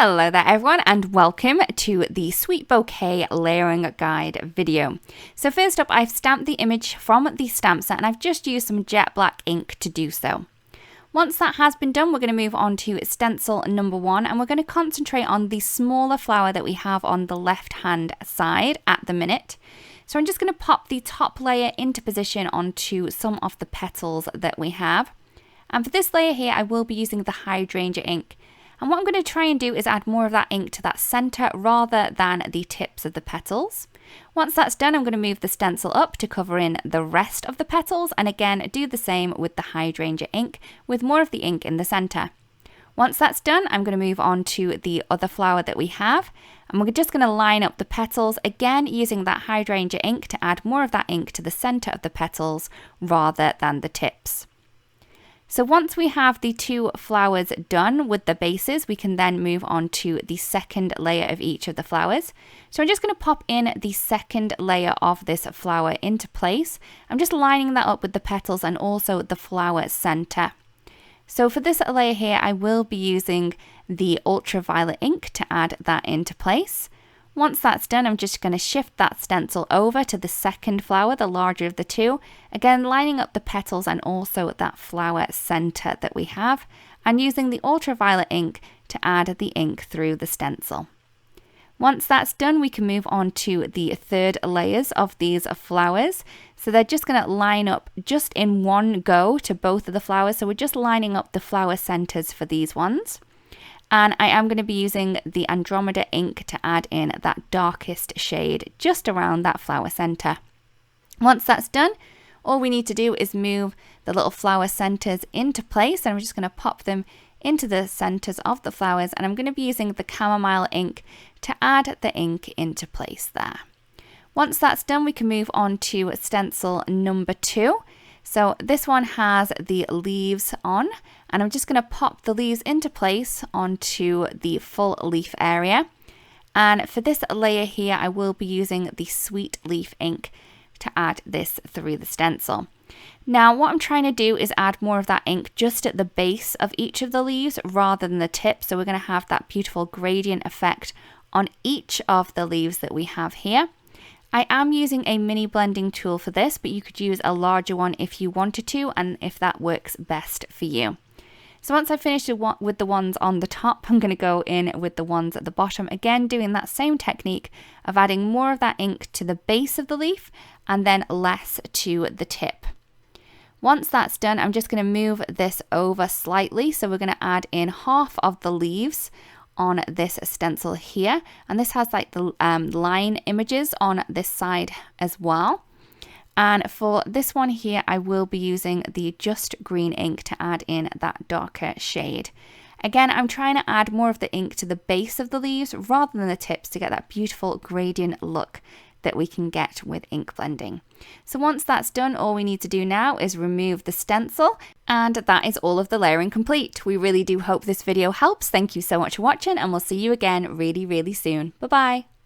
Hello there everyone, and welcome to the Sweet Bouquet layering guide video. So first up, I've stamped the image from the stamp set and I've just used some jet black ink to do so. Once that has been done, we're going to move on to stencil number 1 and we're going to concentrate on the smaller flower that we have on the left hand side at the minute. So I'm just going to pop the top layer into position onto some of the petals that we have. And for this layer here, I will be using the hydrangea ink. And what I'm going to try and do is add more of that ink to that center rather than the tips of the petals. Once that's done, I'm going to move the stencil up to cover in the rest of the petals, and again do the same with the hydrangea ink with more of the ink in the center. Once that's done, I'm going to move on to the other flower that we have, and we're just going to line up the petals again using that hydrangea ink to add more of that ink to the center of the petals rather than the tips. So once we have the two flowers done with the bases, we can then move on to the second layer of each of the flowers. So I'm just going to pop in the second layer of this flower into place. I'm just lining that up with the petals and also the flower center. So for this layer here, I will be using the ultraviolet ink to add that into place. Once that's done, I'm just going to shift that stencil over to the second flower, the larger of the two, again lining up the petals and also that flower center that we have, and using the ultraviolet ink to add the ink through the stencil. Once that's done, we can move on to the third layers of these flowers. So they're just going to line up just in one go to both of the flowers. So we're just lining up the flower centers for these ones. And I am going to be using the Andromeda ink to add in that darkest shade just around that flower center. Once that's done, all we need to do is move the little flower centers into place, and I'm just going to pop them into the centers of the flowers, and I'm going to be using the chamomile ink to add the ink into place there. Once that's done, we can move on to stencil number 2. So this one has the leaves on, and I'm just going to pop the leaves into place onto the full leaf area. And for this layer here, I will be using the sweet leaf ink to add this through the stencil. Now what I'm trying to do is add more of that ink just at the base of each of the leaves rather than the tip. So we're going to have that beautiful gradient effect on each of the leaves that we have here. I am using a mini blending tool for this, but you could use a larger one if you wanted to and if that works best for you. So once I've finished with the ones on the top, I'm going to go in with the ones at the bottom, again doing that same technique of adding more of that ink to the base of the leaf and then less to the tip. Once that's done, I'm just going to move this over slightly, so we're going to add in half of the leaves on this stencil here, and this has like the line images on this side as well. And for this one here, I will be using the just green ink to add in that darker shade. Again, I'm trying to add more of the ink to the base of the leaves rather than the tips to get that beautiful gradient look that we can get with ink blending. So once that's done, all we need to do now is remove the stencil, and that is all of the layering complete. We really do hope this video helps. Thank you so much for watching, and we'll see you again really, really soon. Bye bye.